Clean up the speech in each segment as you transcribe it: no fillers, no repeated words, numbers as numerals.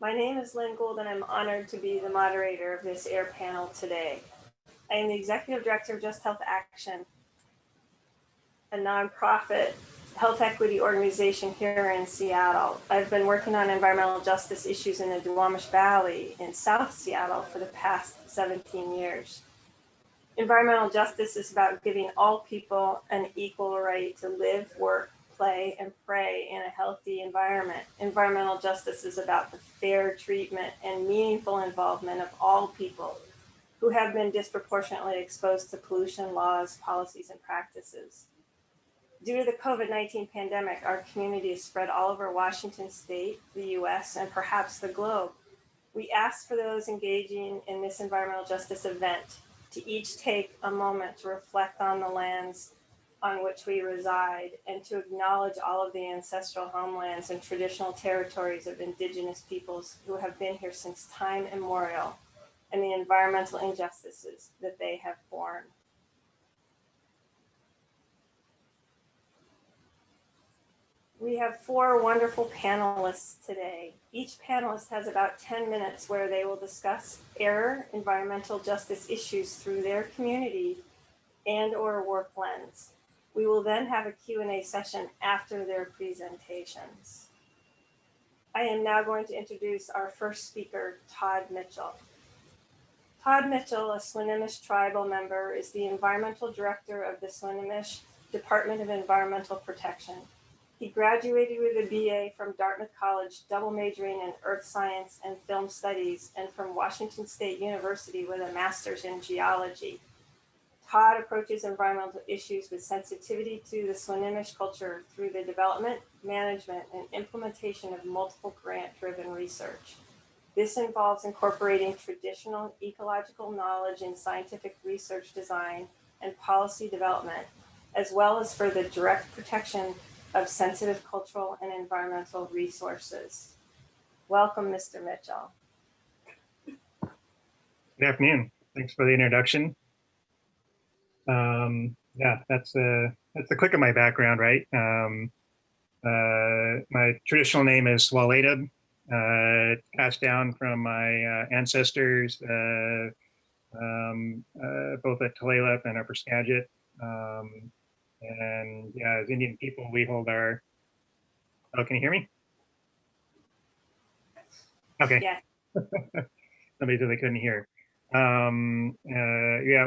My name is Linn Gould, and I'm honored to be the moderator of this AIR panel today. I am the Executive Director of Just Health Action, a nonprofit health equity organization here in Seattle. I've been working on environmental justice issues in the Duwamish Valley in South Seattle for the past 17 years. Environmental justice is about giving all people an equal right to live, work, play, and pray in a healthy environment. Environmental justice is about the fair treatment and meaningful involvement of all people who have been disproportionately exposed to pollution laws, policies, and practices. Due to the COVID-19 pandemic, our community is spread all over Washington State, the US, and perhaps the globe. We ask for those engaging in this environmental justice event to each take a moment to reflect on the lands on which we reside and to acknowledge all of the ancestral homelands and traditional territories of Indigenous peoples who have been here since time immemorial and the environmental injustices that they have borne. We have 4 wonderful panelists today. Each panelist has about 10 minutes where they will discuss AIR environmental justice issues through their community and or work lens. We will then have a Q&A session after their presentations. I am now going to introduce our first speaker, Todd Mitchell. Todd Mitchell, a Swinomish tribal member, is the environmental director of the Swinomish Department of Environmental Protection. He graduated with a BA from Dartmouth College, double majoring in earth science and film studies, and from Washington State University with a master's in geology. Todd approaches environmental issues with sensitivity to the Swinomish culture through the development, management, and implementation of multiple grant-driven research. This involves incorporating traditional ecological knowledge in scientific research design and policy development, as well as for the direct protection of sensitive cultural and environmental resources. Welcome, Mr. Mitchell. Good afternoon. Thanks for the introduction. Yeah, that's the quick of my background, right? My traditional name is Swaleda, passed down from my ancestors, both at Tulalip and Upper Skagit. And yeah, as Indian people, we hold our, oh, can you hear me? Okay. Yeah. Somebody said they couldn't hear. Yeah,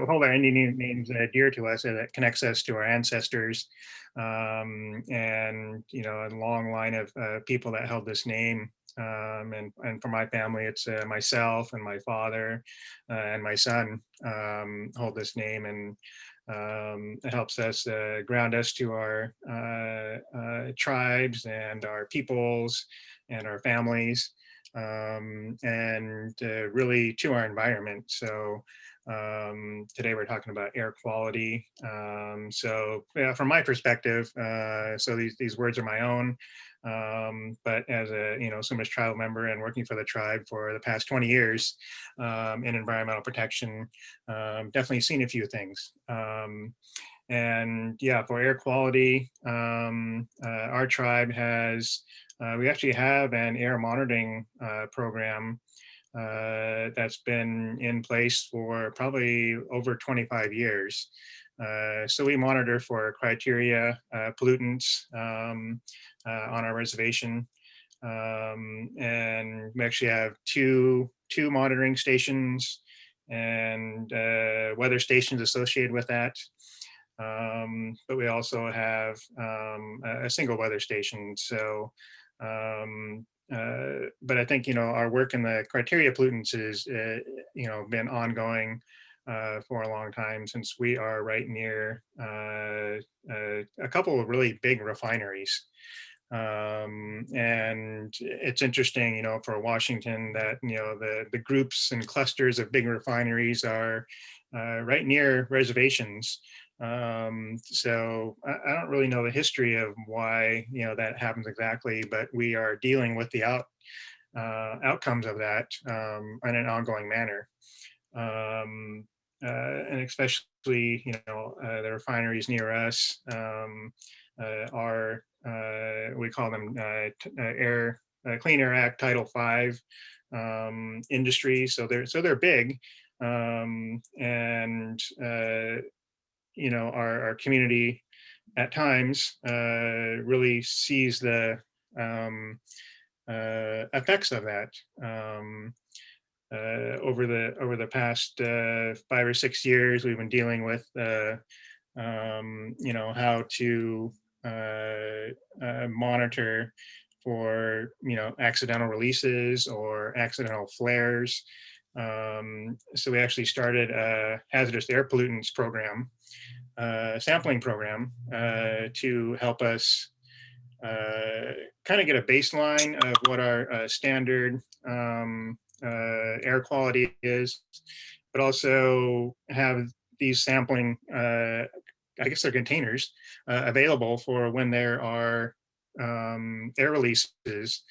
we hold our Indian names dear to us, that connects us to our ancestors. And, you know, a long line of people that held this name. And for my family, it's myself and my father and my son hold this name, and it helps us ground us to our tribes and our peoples and our families, and really to our environment. So today we're talking about air quality. So yeah, from my perspective, so these words are my own. But as a Swinomish tribal member and working for the tribe for the past 20 years in environmental protection, definitely seen a few things. And yeah, for air quality, our tribe has, we actually have an air monitoring program that's been in place for probably over 25 years. So we monitor for criteria, pollutants on our reservation. And we actually have two monitoring stations and weather stations associated with that. But we also have a single weather station. So, but I think, our work in the criteria pollutants is, been ongoing for a long time, since we are right near a couple of really big refineries. And it's interesting, for Washington, that, the groups and clusters of big refineries are right near reservations. So I don't really know the history of why, that happens exactly, but we are dealing with the outcomes of that in an ongoing manner. And especially, the refineries near us are, we call them air Clean Air Act Title V industries. So they're big, and our community at times really sees the effects of that. Over the past 5 or 6 years, we've been dealing with how to monitor for accidental releases or accidental flares. So we actually started a hazardous air pollutants program, sampling program, to help us kind of get a baseline of what our standard air quality is, but also have these sampling, I guess they're containers, available for when there are air releases,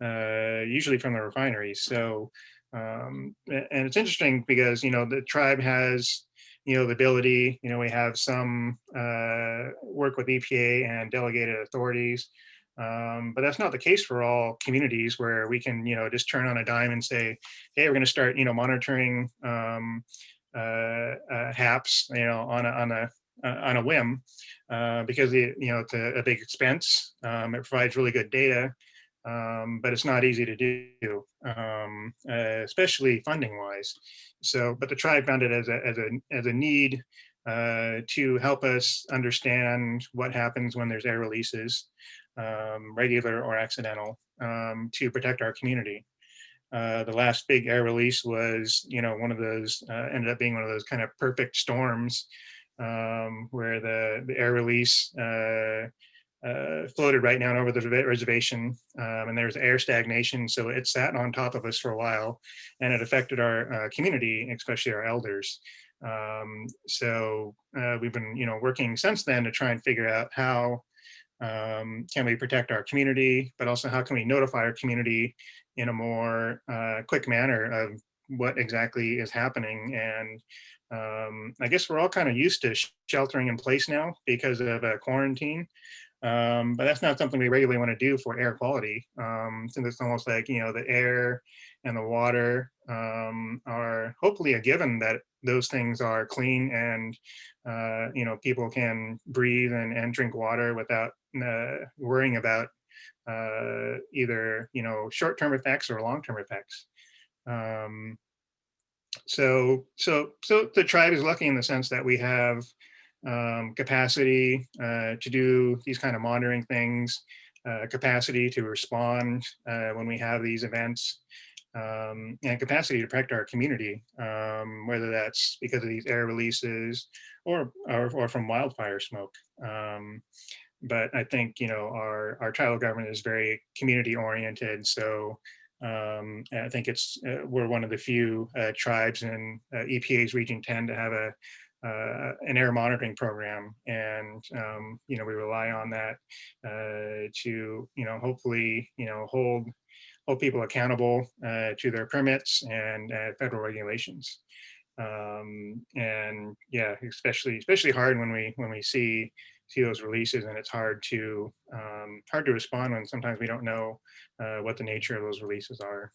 usually from the refineries. So, and it's interesting because, the tribe has, the ability, we have some work with EPA and delegated authorities, but that's not the case for all communities where we can, just turn on a dime and say, hey, we're going to start, monitoring HAPs, on a whim, because it's a big expense. It provides really good data, but it's not easy to do, especially funding wise. So, but the tribe found it as a need to help us understand what happens when there's air releases, regular or accidental, to protect our community. The last big air release was, one of those, ended up being one of those kind of perfect storms, where the air release floated right down over the reservation, and there was air stagnation. So it sat on top of us for a while, and it affected our community, especially our elders. So we've been, working since then to try and figure out how can we protect our community, but also how can we notify our community in a more quick manner of what exactly is happening. And I guess we're all kind of used to sheltering in place now because of quarantine. But that's not something we regularly want to do for air quality. Since it's almost like, the air and the water are hopefully a given that those things are clean, and, people can breathe and drink water without worrying about either, short-term effects or long-term effects. So the tribe is lucky in the sense that we have capacity to do these kind of monitoring things, capacity to respond when we have these events, and capacity to protect our community, whether that's because of these air releases or from wildfire smoke. But I think, our tribal government is very community oriented. So I think we're one of the few tribes in EPA's Region 10 to have an air monitoring program, and we rely on that to hopefully hold people accountable to their permits and federal regulations. And yeah, especially hard when we see those releases, and it's hard to respond when sometimes we don't know what the nature of those releases are.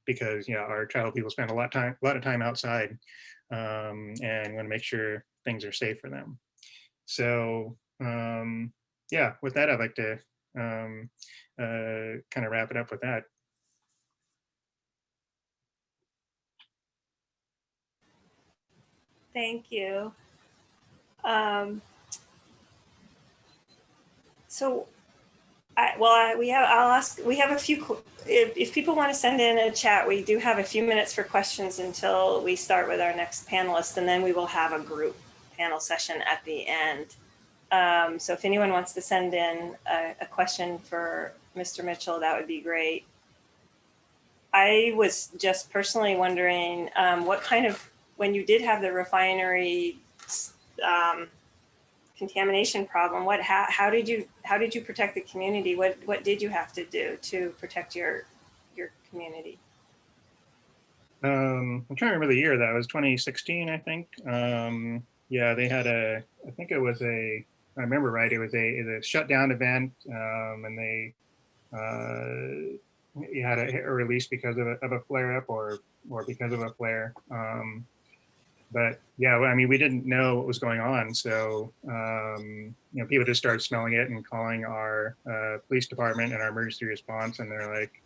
Because our tribal people spend a lot of time outside, and want to make sure things are safe for them. So yeah, with that, I'd like to kind of wrap it up with that. Thank you. So, we have a few, if people want to send in a chat, we do have a few minutes for questions until we start with our next panelist, and then we will have a group panel session at the end. So if anyone wants to send in a question for Mr. Mitchell, that would be great. I was just personally wondering what kind of, when you did have the refinery contamination problem, how did you protect the community? What did you have to do to protect your community? I'm trying to remember the year. That was 2016, I think. Yeah, they had I think it was a I remember right, it was a shutdown event, and they you had a release because of a flare up or because of a flare. But yeah, I mean, we didn't know what was going on, so people just started smelling it and calling our police department and our emergency response, and they're like,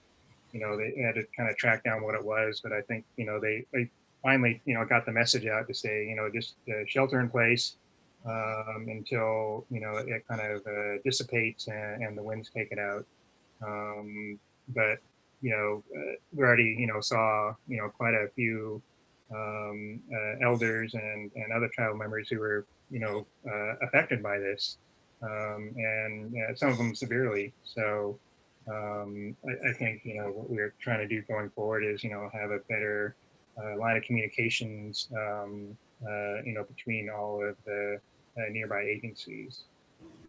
they had to kind of track down what it was. But I think they finally got the message out to say just shelter in place until it kind of dissipates and the winds take it out. But we already saw quite a few elders and other tribal members who were affected by this, and some of them severely. So I think what we're trying to do going forward is have a better line of communications between all of the nearby agencies.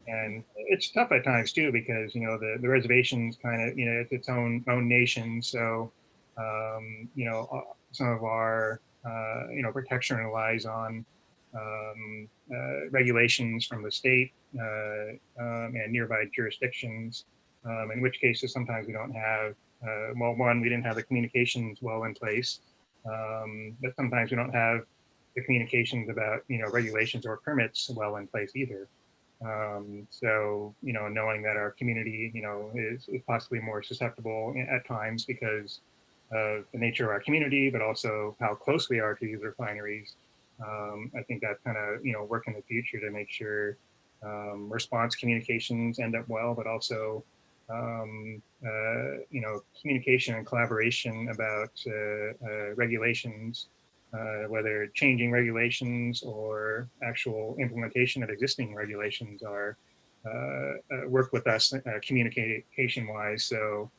And it's tough at times too, because the reservations kind of it's its own nation. So some of our protection relies on regulations from the state and nearby jurisdictions. In which cases sometimes we don't have well, one, we didn't have the communications well in place, but sometimes we don't have the communications about regulations or permits well in place either. So, knowing that our community, is possibly more susceptible at times because of the nature of our community, but also how close we are to these refineries. I think that's kind of, work in the future to make sure response communications end up well, but also, communication and collaboration about regulations, whether changing regulations or actual implementation of existing regulations are work with us communication wise. So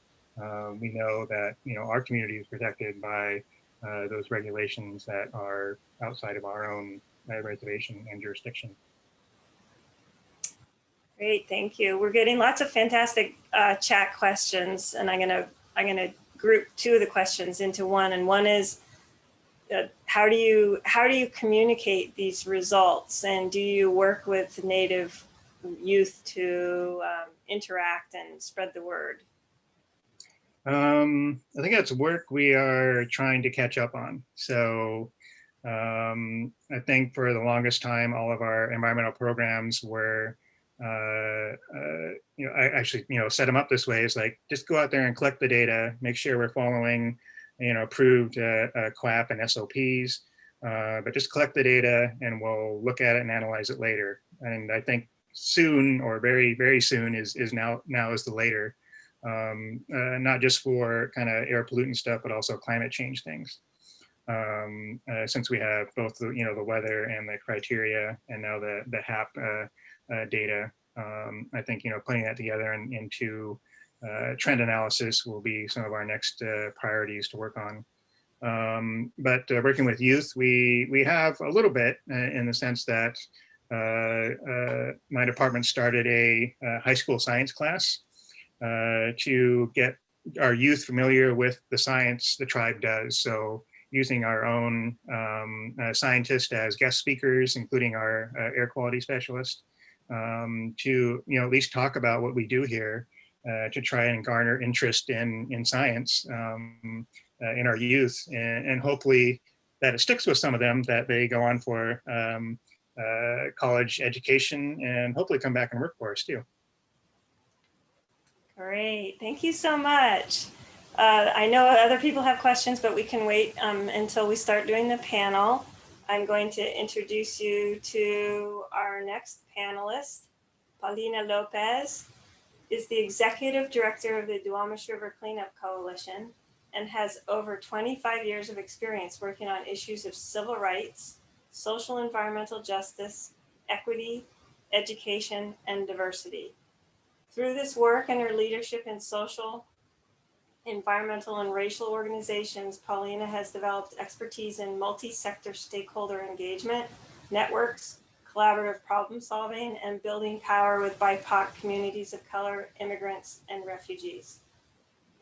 we know that our community is protected by those regulations that are outside of our own reservation and jurisdiction. Great, thank you. We're getting lots of fantastic chat questions, and I'm gonna group two of the questions into one. And one is, how do you communicate these results, and do you work with Native youth to interact and spread the word? I think that's work we are trying to catch up on. So I think for the longest time, all of our environmental programs were, I actually, set them up this way. It's like, just go out there and collect the data, make sure we're following, approved QAP and SOPs, but just collect the data and we'll look at it and analyze it later. And I think soon, or very, very soon is now is the later, not just for kind of air pollutant stuff, but also climate change things. Since we have both the weather and the criteria, and now the HAP data, I think putting that together into trend analysis will be some of our next priorities to work on. But working with youth, we have a little bit in the sense that my department started a high school science class to get our youth familiar with the science the tribe does. So using our own scientists as guest speakers, including our air quality specialist, to at least talk about what we do here, to try and garner interest in science in our youth, and hopefully that it sticks with some of them, that they go on for college education and hopefully come back and work for us too. Great, thank you so much. I know other people have questions, but we can wait until we start doing the panel. I'm going to introduce you to our next panelist. Paulina Lopez is the Executive Director of the Duwamish River Cleanup Coalition and has over 25 years of experience working on issues of civil rights, social environmental justice, equity, education, and diversity. Through this work and her leadership in social, environmental, and racial organizations, Paulina has developed expertise in multi-sector stakeholder engagement, networks, collaborative problem solving, and building power with BIPOC communities of color, immigrants, and refugees.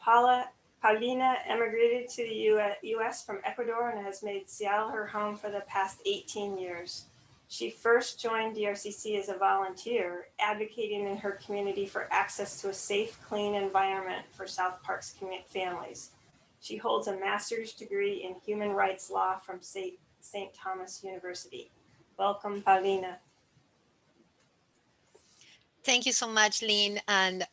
Paulina emigrated to the US from Ecuador and has made Seattle her home for the past 18 years. She first joined DRCC as a volunteer, advocating in her community for access to a safe, clean environment for South Park's families. She holds a master's degree in human rights law from St. Thomas University. Welcome, Paulina. Thank you so much, Linn, and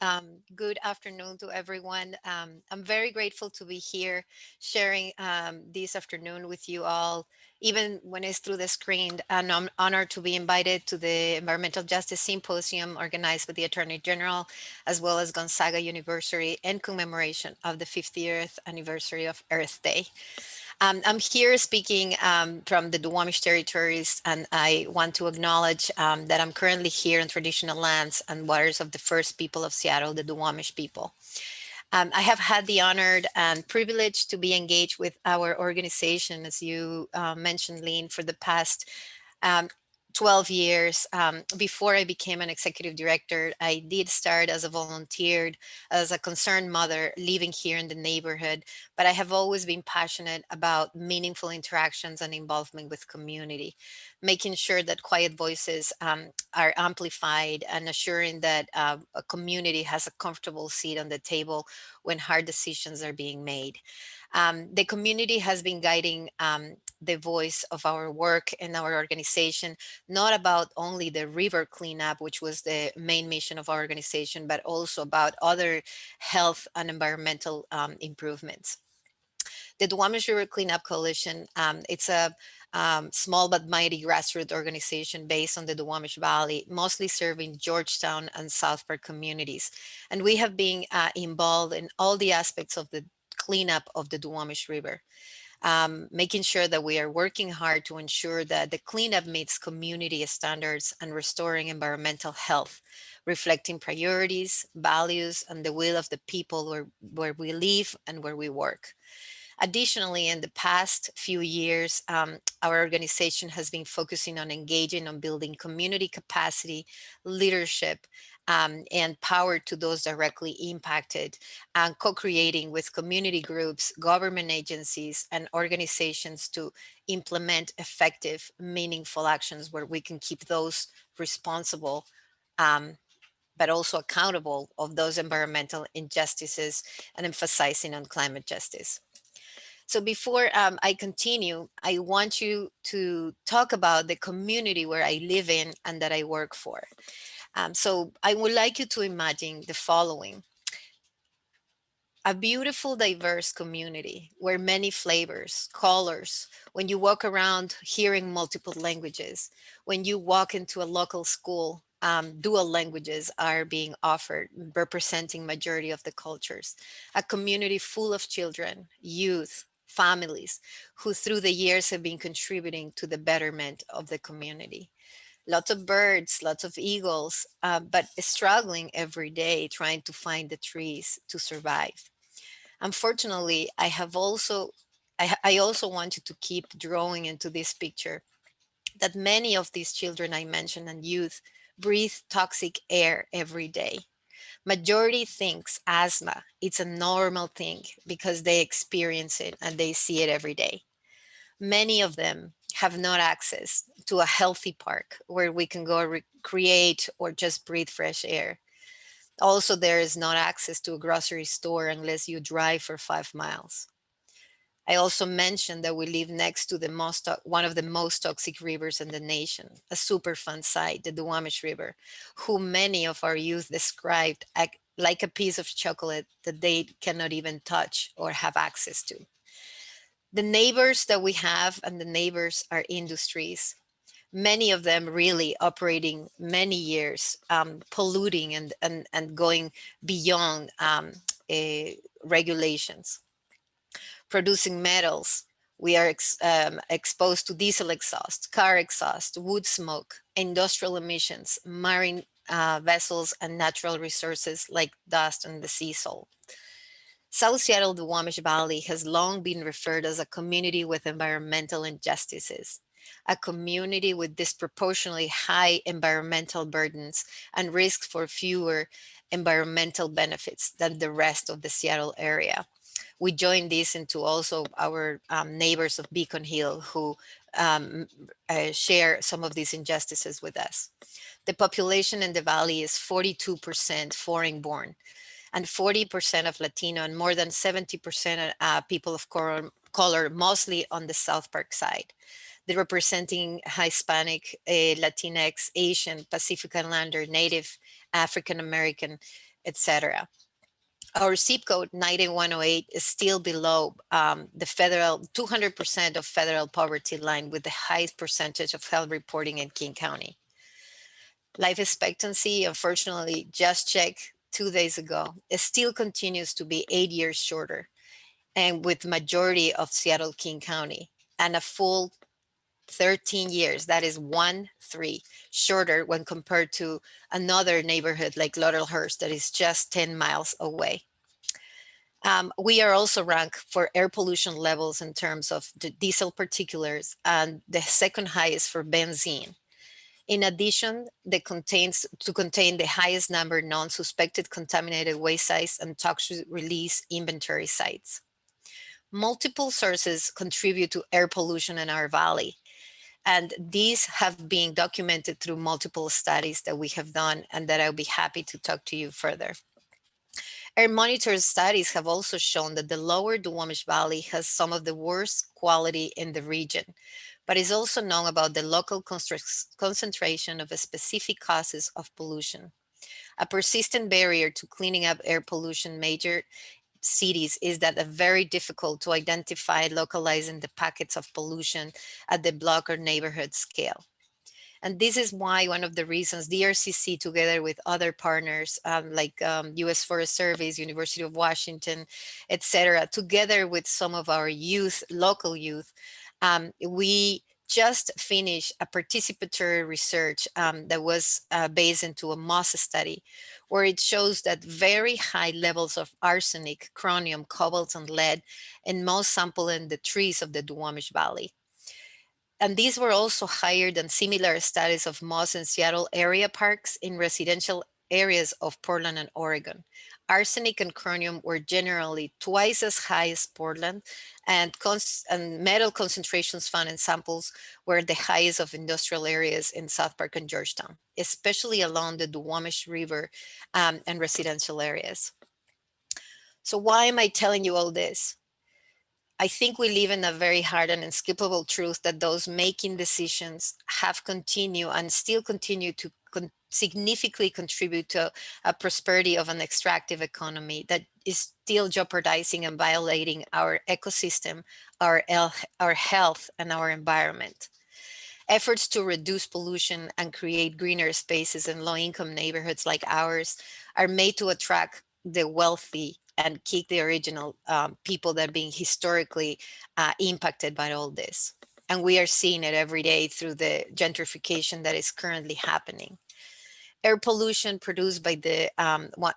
good afternoon to everyone. I'm very grateful to be here sharing this afternoon with you all, even when it's through the screen, and I'm honored to be invited to the Environmental Justice Symposium organized by the Attorney General, as well as Gonzaga University in commemoration of the 50th anniversary of Earth Day. I'm here speaking from the Duwamish territories, and I want to acknowledge that I'm currently here in traditional lands and waters of the first people of Seattle, the Duwamish people. I have had the honor and privilege to be engaged with our organization, as you mentioned, Linn, for the past um, 12 years. Before I became an executive director, I did start as a volunteer, as a concerned mother living here in the neighborhood, but I have always been passionate about meaningful interactions and involvement with community, making sure that quiet voices are amplified and assuring that a community has a comfortable seat on the table when hard decisions are being made. The community has been guiding the voice of our work and our organization, not about only the river cleanup, which was the main mission of our organization, but also about other health and environmental improvements. The Dwamis River Cleanup Coalition, it's a small but mighty grassroots organization based on the Duwamish Valley, mostly serving Georgetown and South Park communities. And we have been involved in all the aspects of the cleanup of the Duwamish River. Making sure that we are working hard to ensure that the cleanup meets community standards and restoring environmental health, reflecting priorities, values, and the will of the people where we live and where we work. Additionally, in the past few years, our organization has been focusing on engaging on building community capacity, leadership, and power to those directly impacted, and co-creating with community groups, government agencies, and organizations to implement effective, meaningful actions where we can keep those responsible but also accountable of those environmental injustices and emphasizing on climate justice. So before I continue, I want you to talk about the community where I live in and that I work for. So I would like you to imagine the following. A beautiful, diverse community where many flavors, colors, when you walk around hearing multiple languages, when you walk into a local school, dual languages are being offered, representing majority of the cultures. A community full of children, youth, families, who through the years have been contributing to the betterment of the community. Lots of birds, lots of eagles, but struggling every day trying to find the trees to survive. Unfortunately, I also wanted to keep drawing into this picture that many of these children I mentioned and youth breathe toxic air every day. Majority thinks asthma, it's a normal thing because they experience it and they see it every day. Many of them have not access to a healthy park where we can go recreate or just breathe fresh air. Also, there is not access to a grocery store unless you drive for 5 miles. I also mentioned that we live next to one of the most toxic rivers in the nation, a Superfund site, the Duwamish River, who many of our youth described like a piece of chocolate that they cannot even touch or have access to. The neighbors that we have and the neighbors are industries, many of them really operating many years, polluting and going beyond regulations, producing metals. We are exposed to diesel exhaust, car exhaust, wood smoke, industrial emissions, marine vessels, and natural resources like dust and the sea salt. South Seattle, the Duwamish Valley has long been referred as a community with environmental injustices, a community with disproportionately high environmental burdens and risks for fewer environmental benefits than the rest of the Seattle area. We join this into also our neighbors of Beacon Hill, who share some of these injustices with us. The population in the valley is 42% foreign born, and 40% of Latino, and more than 70% people of color, mostly on the South Park side. They're representing Hispanic, Latinx, Asian, Pacific Islander, Native, African American, etc. Our zip code 9108 is still below the federal 200% of federal poverty line, with the highest percentage of health reporting in King County. Life expectancy, unfortunately, just checked 2 days ago, it still continues to be 8 years shorter, and with majority of Seattle King County, and a full 13 years, that is 1-3, shorter when compared to another neighborhood like Laurelhurst that is just 10 miles away. We are also ranked for air pollution levels in terms of the diesel particulars, and the second highest for benzene. In addition, to contain the highest number of non-suspected contaminated waste sites and toxic release inventory sites. Multiple sources contribute to air pollution in our valley, and these have been documented through multiple studies that we have done and that I'll be happy to talk to you further. Air monitor studies have also shown that the lower Duwamish Valley has some of the worst quality in the region, but is also known about the local concentration of specific causes of pollution. A persistent barrier to cleaning up air pollution major cities is that it's very difficult to identify localizing the packets of pollution at the block or neighborhood scale. And this is why one of the reasons DRCC, together with other partners like US Forest Service, University of Washington, etc., together with some of our youth, local youth, we just finished a participatory research that was based into a moss study, where it shows that very high levels of arsenic, chromium, cobalt, and lead in moss sample in the trees of the Duwamish Valley. And these were also higher than similar studies of moss in Seattle area parks in residential areas of Portland and Oregon. Arsenic and chromium were generally twice as high as Portland, and metal concentrations found in samples were the highest of industrial areas in South Park and Georgetown, especially along the Duwamish River and residential areas. So why am I telling you all this? I think we live in a very hard and unescapable truth that those making decisions have continued and still continue to significantly contribute to a prosperity of an extractive economy that is still jeopardizing and violating our ecosystem, our health, and our environment. Efforts to reduce pollution and create greener spaces in low-income neighborhoods like ours are made to attract the wealthy and keep the original people that are being historically impacted by all this. And we are seeing it every day through the gentrification that is currently happening. Air pollution produced by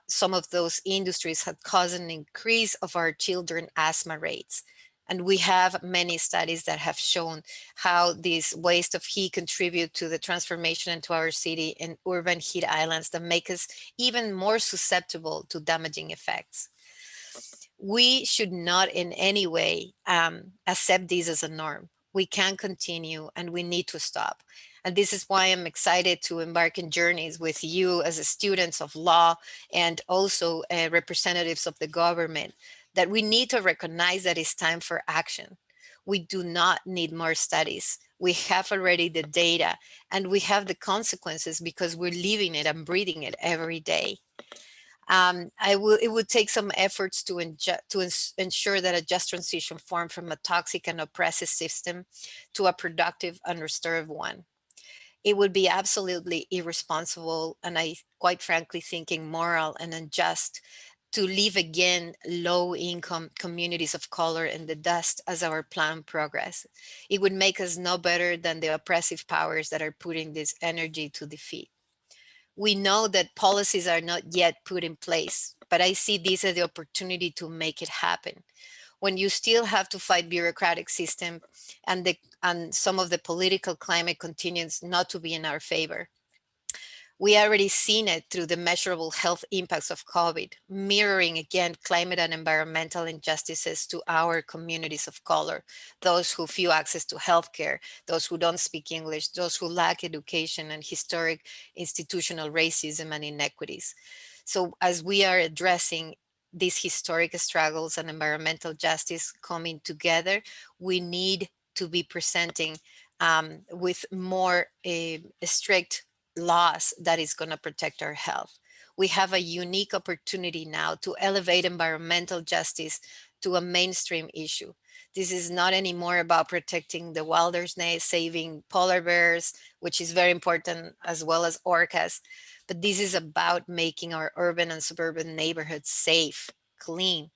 some of those industries had caused an increase of our children asthma rates. And we have many studies that have shown how these waste of heat contribute to the transformation into our city in urban heat islands that make us even more susceptible to damaging effects. We should not in any way accept this as a norm. We can continue and we need to stop. And this is why I'm excited to embark in journeys with you as students of law and also representatives of the government, that we need to recognize that it's time for action. We do not need more studies. We have already the data and we have the consequences because we're living it and breathing it every day. It would take some efforts to ensure that a just transition form from a toxic and oppressive system to a productive and restorative one. It would be absolutely irresponsible and I quite frankly think immoral and unjust to leave again low-income communities of color in the dust as our plan progress. It would make us no better than the oppressive powers that are putting this energy to defeat. We know that policies are not yet put in place, but I see this as the opportunity to make it happen. When you still have to fight bureaucratic system and some of the political climate continues not to be in our favor. We already seen it through the measurable health impacts of COVID, mirroring again climate and environmental injustices to our communities of color, those who few access to healthcare, those who don't speak English, those who lack education, and historic institutional racism and inequities. So as we are addressing these historic struggles and environmental justice coming together, we need to be presenting with more strict laws that is going to protect our health. We have a unique opportunity now to elevate environmental justice to a mainstream issue. This is not anymore about protecting the wilderness, saving polar bears, which is very important, as well as orcas. But this is about making our urban and suburban neighborhoods safe, clean,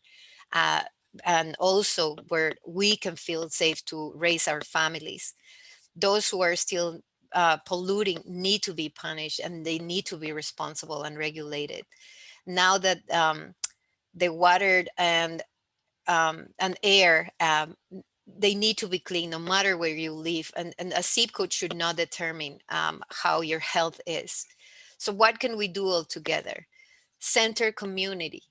uh, and also where we can feel safe to raise our families. Those who are still polluting need to be punished, and they need to be responsible and regulated. Now that the water and air, they need to be clean no matter where you live, and a zip code should not determine how your health is. So what can we do all together? Center community.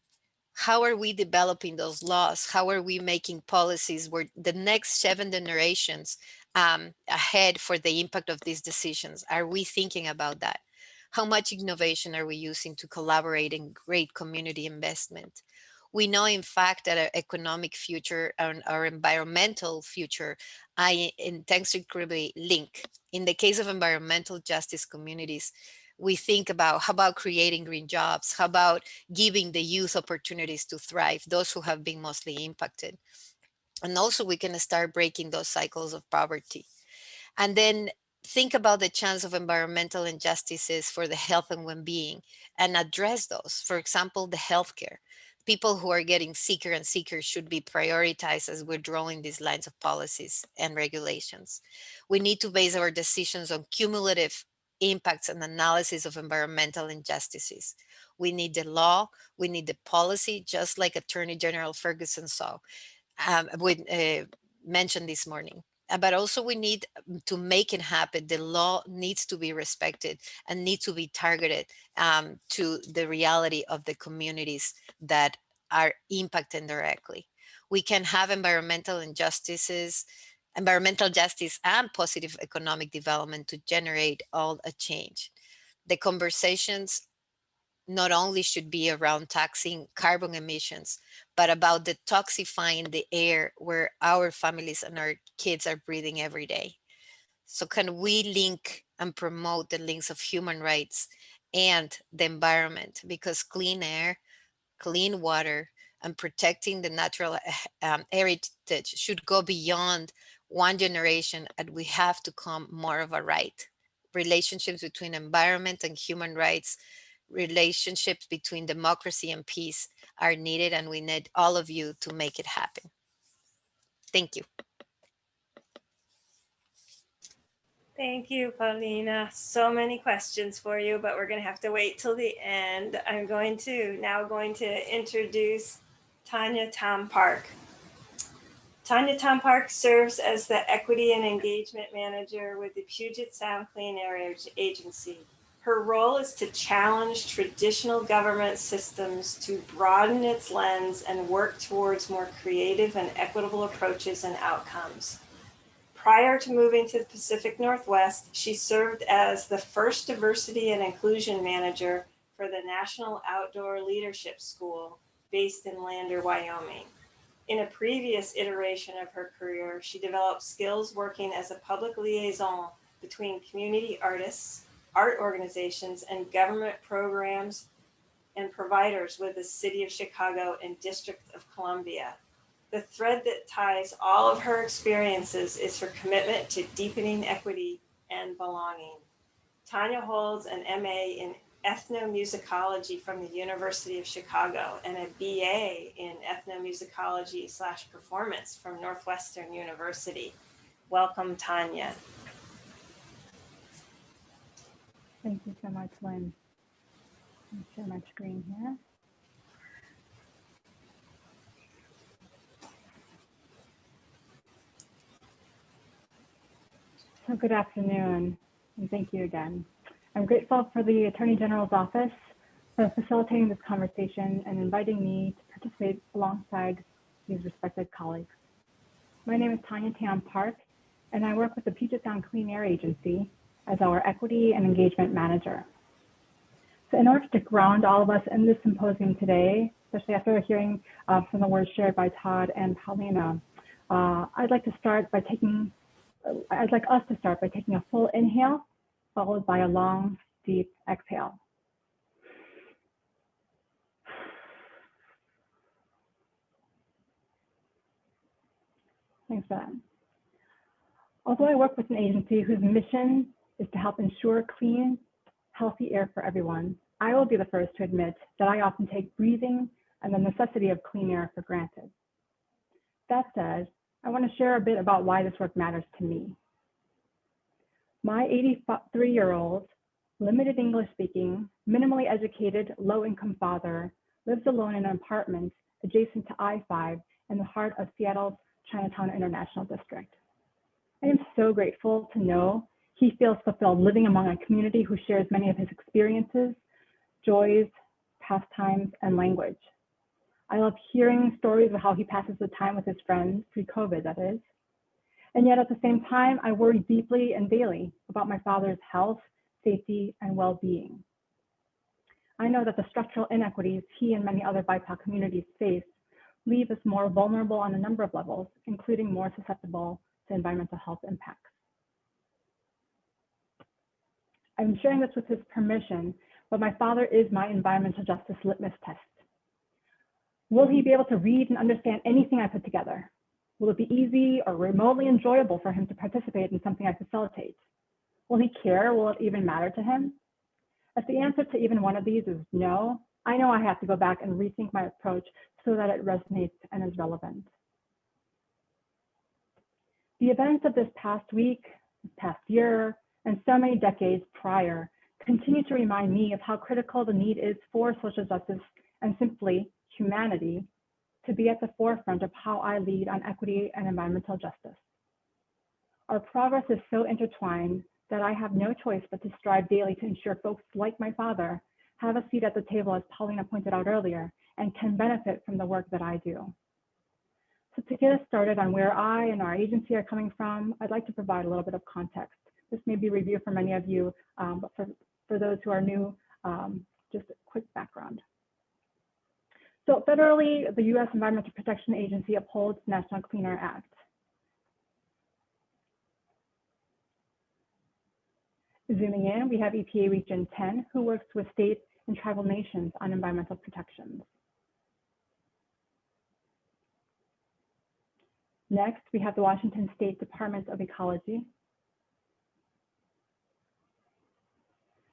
How are we developing those laws? How are we making policies where the next 7 generations ahead for the impact of these decisions? Are we thinking about that? How much innovation are we using to collaborate in great community investment? We know, in fact, that our economic future and our environmental future are inextricably linked. In the case of environmental justice communities, we think about how about creating green jobs? How about giving the youth opportunities to thrive, those who have been mostly impacted? And also we can start breaking those cycles of poverty. And then think about the chance of environmental injustices for the health and well-being and address those. For example, the healthcare. People who are getting sicker and sicker should be prioritized as we're drawing these lines of policies and regulations. We need to base our decisions on cumulative impacts and analysis of environmental injustices. We need the law, we need the policy, just like Attorney General Ferguson saw, mentioned this morning. But also we need to make it happen. The law needs to be respected and needs to be targeted to the reality of the communities that are impacted directly. We can have environmental justice and positive economic development to generate all a change. The conversations not only should be around taxing carbon emissions, but about detoxifying the air where our families and our kids are breathing every day. So can we link and promote the links of human rights and the environment? Because clean air, clean water, and protecting the natural heritage should go beyond one generation, and we have to come more of a right. Relationships between environment and human rights, relationships between democracy and peace are needed, and we need all of you to make it happen. Thank you. Thank you, Paulina. So many questions for you, but we're going to have to wait till the end. I'm going to introduce Tania Park. Tania Park serves as the Equity and Engagement Manager with the Puget Sound Clean Air Agency. Her role is to challenge traditional government systems to broaden its lens and work towards more creative and equitable approaches and outcomes. Prior to moving to the Pacific Northwest, she served as the first diversity and inclusion manager for the National Outdoor Leadership School based in Lander, Wyoming. In a previous iteration of her career, she developed skills working as a public liaison between community artists, art organizations, and government programs and providers with the City of Chicago and District of Columbia. The thread that ties all of her experiences is her commitment to deepening equity and belonging. Tania holds an MA in ethnomusicology from the University of Chicago and a BA in ethnomusicology/performance from Northwestern University. Welcome, Tania. Thank you so much, Lynn. I'll share my screen here. So good afternoon, and thank you again. I'm grateful for the Attorney General's office for facilitating this conversation and inviting me to participate alongside these respected colleagues. My name is Tania Park, and I work with the Puget Sound Clean Air Agency as our Equity and Engagement Manager. So in order to ground all of us in this symposium today, especially after hearing some of the words shared by Todd and Paulina, I'd like us to start by taking a full inhale, followed by a long, deep exhale. Thanks for that. Although I work with an agency whose mission is to help ensure clean, healthy air for everyone, I will be the first to admit that I often take breathing and the necessity of clean air for granted. That said, I want to share a bit about why this work matters to me. My 83-year-old, limited English speaking, minimally educated, low-income father lives alone in an apartment adjacent to I-5 in the heart of Seattle's Chinatown International District. I am so grateful to know he feels fulfilled living among a community who shares many of his experiences, joys, pastimes, and language. I love hearing stories of how he passes the time with his friends, pre-COVID that is. And yet at the same time, I worry deeply and daily about my father's health, safety, and well-being. I know that the structural inequities he and many other BIPOC communities face leave us more vulnerable on a number of levels, including more susceptible to environmental health impacts. I'm sharing this with his permission, but my father is my environmental justice litmus test. Will he be able to read and understand anything I put together? Will it be easy or remotely enjoyable for him to participate in something I facilitate? Will he care? Will it even matter to him? If the answer to even one of these is no, I know I have to go back and rethink my approach so that it resonates and is relevant. The events of this past week, this past year, and so many decades prior continue to remind me of how critical the need is for social justice and simply humanity to be at the forefront of how I lead on equity and environmental justice. Our progress is so intertwined that I have no choice but to strive daily to ensure folks like my father have a seat at the table, as Paulina pointed out earlier, and can benefit from the work that I do. So to get us started on where I and our agency are coming from, I'd like to provide a little bit of context. This may be review for many of you, but for those who are new, just a quick background. So federally, the U.S. Environmental Protection Agency upholds the National Clean Air Act. Zooming in, we have EPA Region 10, who works with state and tribal nations on environmental protections. Next, we have the Washington State Department of Ecology.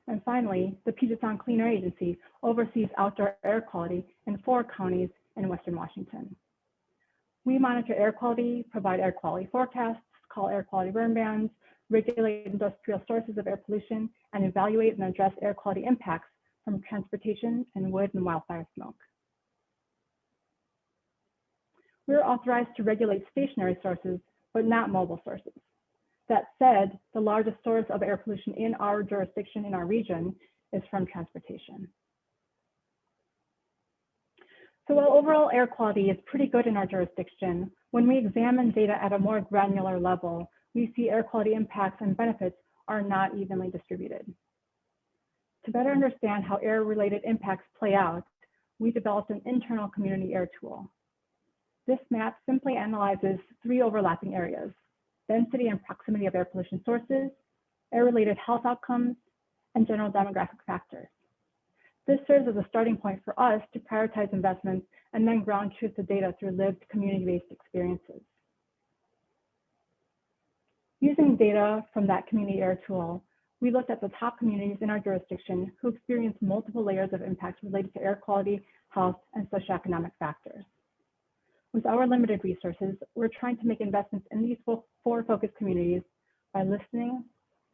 And finally, the Puget Sound Clean Air Agency oversees outdoor air quality in 4 counties in Western Washington. We monitor air quality, provide air quality forecasts, call air quality burn bans, regulate industrial sources of air pollution, and evaluate and address air quality impacts from transportation and wood and wildfire smoke. We're authorized to regulate stationary sources, but not mobile sources. That said, the largest source of air pollution in our jurisdiction in our region is from transportation. So while overall air quality is pretty good in our jurisdiction, when we examine data at a more granular level, we see air quality impacts and benefits are not evenly distributed. To better understand how air-related impacts play out, we developed an internal community air tool. This map simply analyzes 3 overlapping areas: density and proximity of air pollution sources, air-related health outcomes, and general demographic factors. This serves as a starting point for us to prioritize investments and then ground truth the data through lived community-based experiences. Using data from that community air tool, we looked at the top communities in our jurisdiction who experience multiple layers of impacts related to air quality, health, and socioeconomic factors. With our limited resources, we're trying to make investments in these 4 focus communities by listening,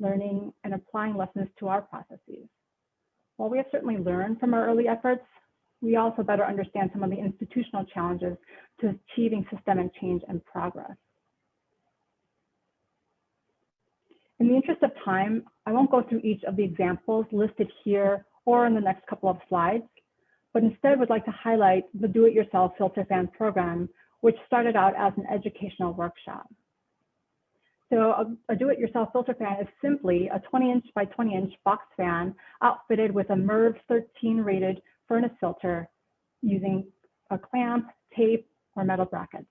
learning, and applying lessons to our processes. While we have certainly learned from our early efforts, we also better understand some of the institutional challenges to achieving systemic change and progress. In the interest of time, I won't go through each of the examples listed here or in the next couple of slides, but instead would like to highlight the Do-It-Yourself Filter Fan program, which started out as an educational workshop. So a do-it-yourself filter fan is simply a 20-inch by 20-inch box fan outfitted with a MERV 13 rated furnace filter using a clamp, tape, or metal brackets.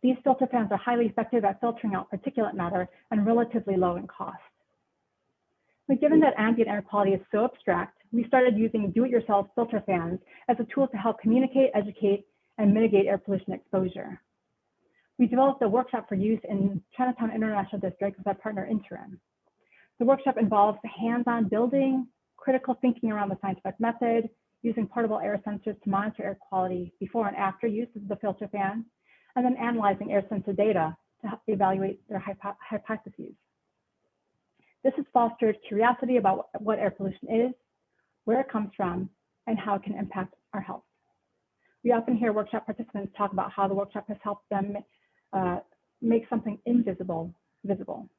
These filter fans are highly effective at filtering out particulate matter and relatively low in cost. But given that ambient air quality is so abstract, we started using do-it-yourself filter fans as a tool to help communicate, educate, and mitigate air pollution exposure. We developed a workshop for use in Chinatown International District with our partner Interim. The workshop involves hands-on building, critical thinking around the scientific method, using portable air sensors to monitor air quality before and after use of the filter fan, and then analyzing air sensor data to help evaluate their hypotheses. This has fostered curiosity about what air pollution is, where it comes from, and how it can impact our health. We often hear workshop participants talk about how the workshop has helped them make something invisible visible.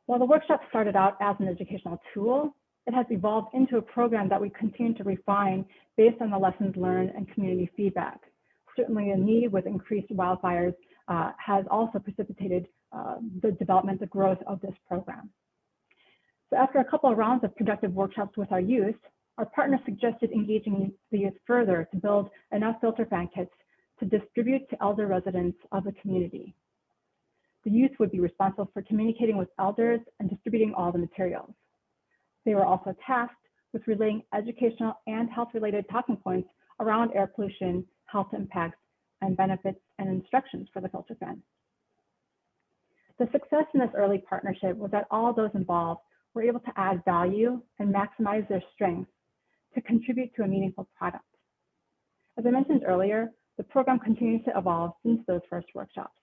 While the workshop started out as an educational tool, it has evolved into a program that we continue to refine based on the lessons learned and community feedback. Certainly a need with increased wildfires has also precipitated the development, the growth of this program. So after a couple of rounds of productive workshops with our youth, our partner suggested engaging the youth further to build enough filter fan kits to distribute to elder residents of the community. The youth would be responsible for communicating with elders and distributing all the materials. They were also tasked with relaying educational and health-related talking points around air pollution, health impacts, and benefits and instructions for the filter fan. The success in this early partnership was that all those involved were able to add value and maximize their strengths to contribute to a meaningful product. As I mentioned earlier, the program continues to evolve since those first workshops.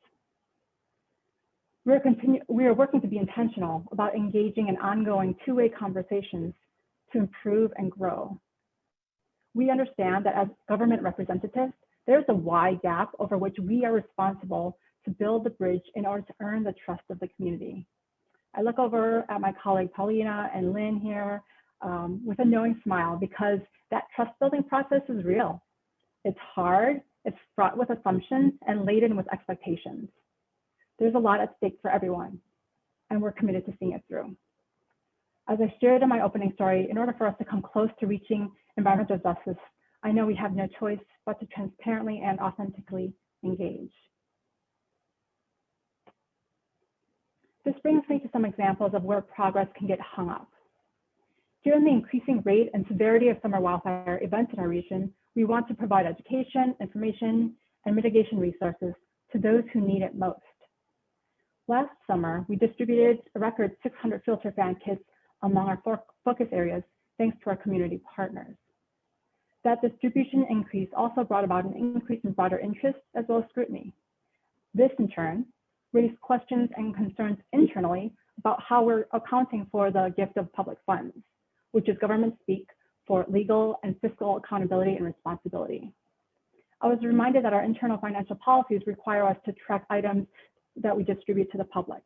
We are working to be intentional about engaging in ongoing two-way conversations to improve and grow. We understand that as government representatives, there's a wide gap over which we are responsible to build the bridge in order to earn the trust of the community. I look over at my colleague Paulina and Linn here with a knowing smile, because that trust building process is real. It's hard, it's fraught with assumptions and laden with expectations. There's a lot at stake for everyone, and we're committed to seeing it through. As I shared in my opening story, in order for us to come close to reaching environmental justice, I know we have no choice but to transparently and authentically engage. This brings me to some examples of where progress can get hung up. Given the increasing rate and severity of summer wildfire events in our region, we want to provide education, information, and mitigation resources to those who need it most. Last summer, we distributed a record 600 filter fan kits among our focus areas, thanks to our community partners. That distribution increase also brought about an increase in broader interest as well as scrutiny. This, in turn, raised questions and concerns internally about how we're accounting for the gift of public funds, which is government speak for legal and fiscal accountability and responsibility. I was reminded that our internal financial policies require us to track items that we distribute to the public.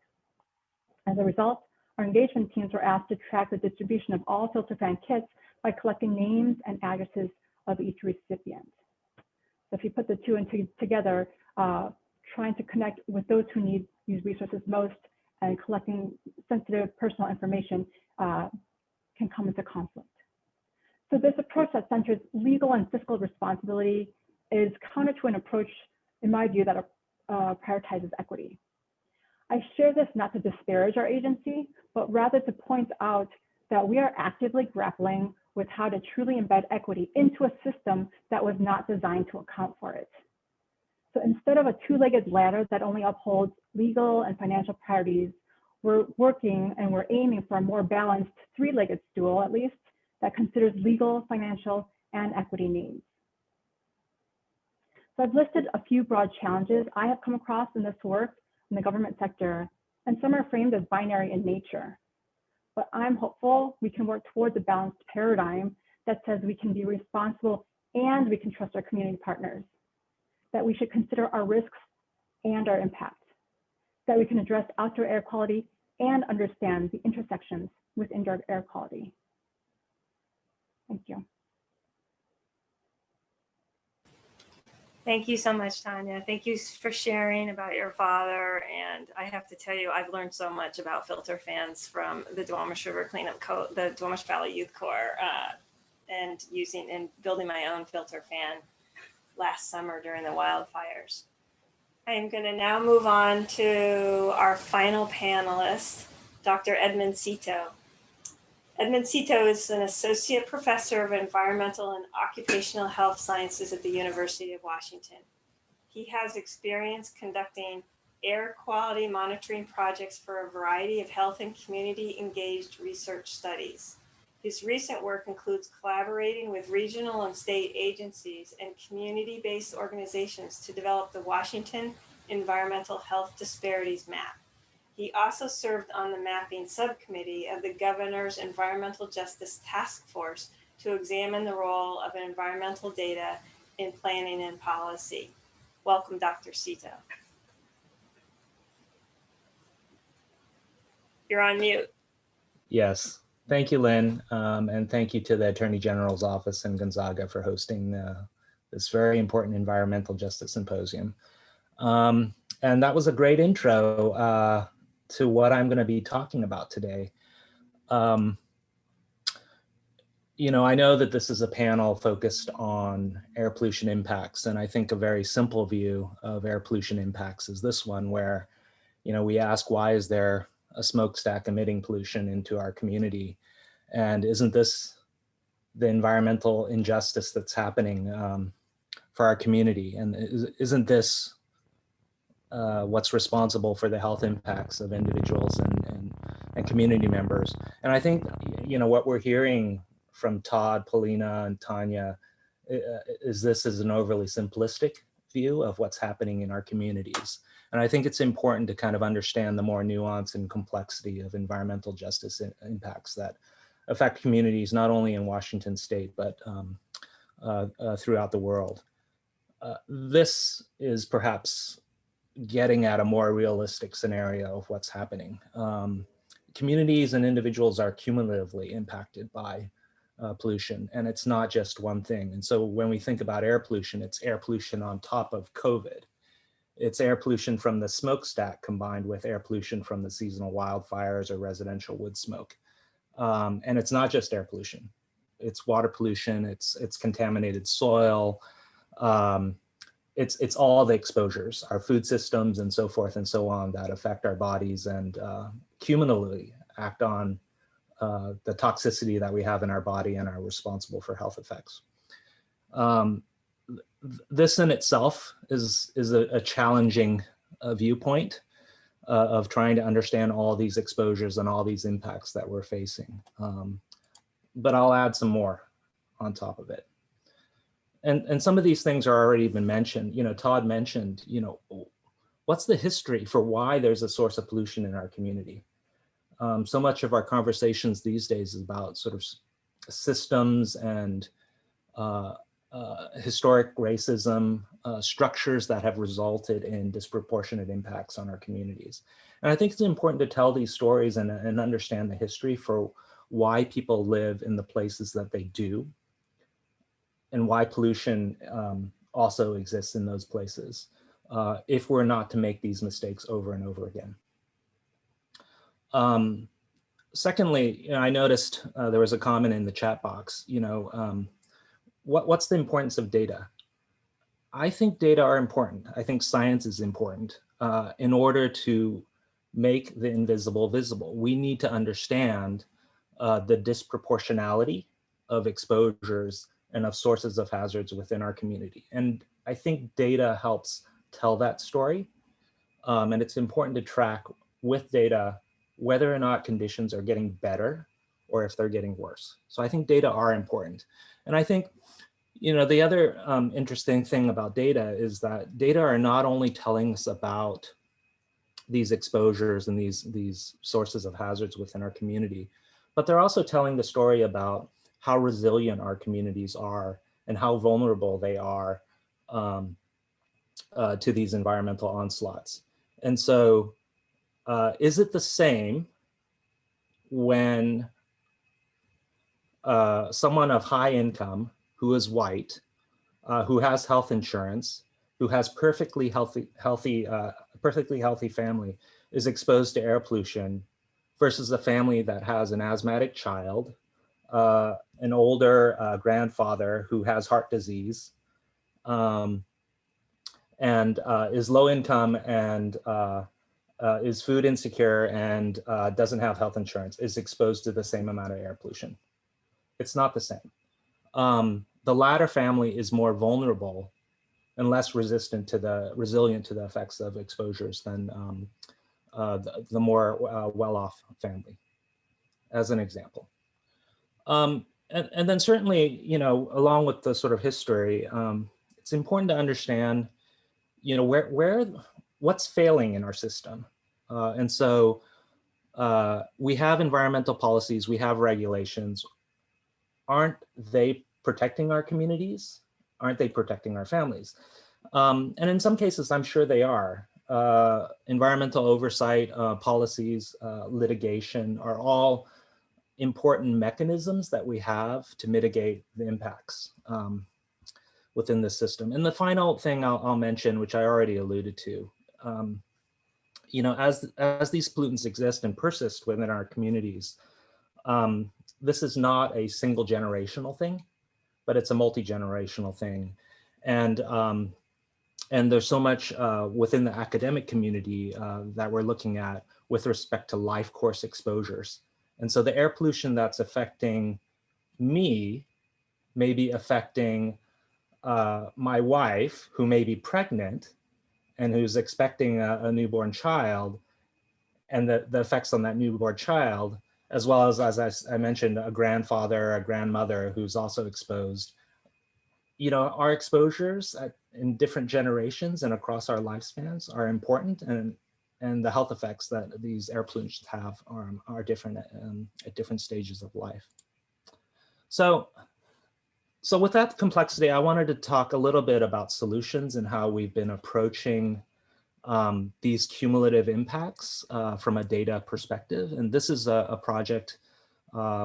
As a result, our engagement teams were asked to track the distribution of all filter fan kits by collecting names and addresses of each recipient. So if you put the two together, trying to connect with those who need these resources most and collecting sensitive personal information can come into conflict. So this approach that centers legal and fiscal responsibility is counter to an approach, in my view, that prioritizes equity. I share this not to disparage our agency, but rather to point out that we are actively grappling with how to truly embed equity into a system that was not designed to account for it. So instead of a two-legged ladder that only upholds legal and financial priorities, we're working and we're aiming for a more balanced three-legged stool, at least, that considers legal, financial, and equity needs. So I've listed a few broad challenges I have come across in this work in the government sector, and some are framed as binary in nature. But I'm hopeful we can work towards a balanced paradigm that says we can be responsible and we can trust our community partners, that we should consider our risks and our impact, that we can address outdoor air quality and understand the intersections with indoor air quality. Thank you. Thank you so much, Tania. Thank you for sharing about your father. And I have to tell you, I've learned so much about filter fans from the Duwamish River Cleanup the Duwamish Valley Youth Corps, and building my own filter fan last summer during the wildfires. I am going to now move on to our final panelist, Dr. Edmuncito. Edmuncito is an associate professor of environmental and occupational health sciences at the University of Washington. He has experience conducting air quality monitoring projects for a variety of health and community engaged research studies. His recent work includes collaborating with regional and state agencies and community-based organizations to develop the Washington Environmental Health Disparities Map. He also served on the mapping subcommittee of the Governor's Environmental Justice Task Force to examine the role of environmental data in planning and policy. Welcome, Dr. Sito. You're on mute. Yes, thank you, Lynn, and thank you to the Attorney General's office in Gonzaga for hosting this very important environmental justice symposium. And that was a great intro to what I'm going to be talking about today. You know, I know that this is a panel focused on air pollution impacts, and I think a very simple view of air pollution impacts is this one, where, you know, we ask, why is there a smokestack emitting pollution into our community? And isn't this the environmental injustice that's happening for our community? And isn't this what's responsible for the health impacts of individuals and community members? And I think, you know, what we're hearing from Todd, Paulina, and Tania is this is an overly simplistic view of what's happening in our communities. And I think it's important to kind of understand the more nuance and complexity of environmental justice impacts that affect communities, not only in Washington state, but throughout the world. This is perhaps getting at a more realistic scenario of what's happening. Communities and individuals are cumulatively impacted by pollution, and it's not just one thing. And so when we think about air pollution, it's air pollution on top of COVID. It's air pollution from the smokestack combined with air pollution from the seasonal wildfires or residential wood smoke. And it's not just air pollution. It's water pollution, it's contaminated soil, it's all the exposures, our food systems and so forth and so on that affect our bodies and cumulatively act on the toxicity that we have in our body and are responsible for health effects. This in itself is a challenging viewpoint of trying to understand all these exposures and all these impacts that we're facing. But I'll add some more on top of it. And some of these things are already been mentioned. You know, Todd mentioned, you know, what's the history for why there's a source of pollution in our community? So much of our conversations these days is about sort of systems and historic racism, structures that have resulted in disproportionate impacts on our communities. And I think it's important to tell these stories and understand the history for why people live in the places that they do, and why pollution also exists in those places, if we're not to make these mistakes over and over again. Secondly, you know, I noticed there was a comment in the chat box, you know, what's the importance of data? I think data are important. I think science is important in order to make the invisible visible. We need to understand the disproportionality of exposures and of sources of hazards within our community. And I think data helps tell that story. And it's important to track with data whether or not conditions are getting better or if they're getting worse. So I think data are important. And I think, you know, the other interesting thing about data is that data are not only telling us about these exposures and these sources of hazards within our community, but they're also telling the story about how resilient our communities are and how vulnerable they are to these environmental onslaughts. And so is it the same when someone of high income who is white, who has health insurance, who has perfectly healthy family is exposed to air pollution versus a family that has an asthmatic child, an older grandfather who has heart disease, and is low income and is food insecure and doesn't have health insurance, is exposed to the same amount of air pollution. It's not the same. The latter family is more vulnerable and less resilient to the effects of exposures than the more well-off family, as an example. And then certainly, you know, along with the sort of history, it's important to understand, you know, what's failing in our system. And so we have environmental policies, we have regulations. Aren't they protecting our communities? Aren't they protecting our families? And in some cases, I'm sure they are. Environmental oversight, policies, litigation are all important mechanisms that we have to mitigate the impacts within the system. And the final thing I'll mention, which I already alluded to, you know, as these pollutants exist and persist within our communities, this is not a single generational thing, but it's a multi-generational thing. And there's so much within the academic community that we're looking at with respect to life course exposures. And so the air pollution that's affecting me may be affecting my wife, who may be pregnant and who's expecting a newborn child, and the effects on that newborn child, as well as I mentioned, a grandfather, a grandmother who's also exposed. You know, our exposures in different generations and across our lifespans are important, and the health effects that these air pollutants have are different at different stages of life. So with that complexity, I wanted to talk a little bit about solutions and how we've been approaching these cumulative impacts from a data perspective. And this is a project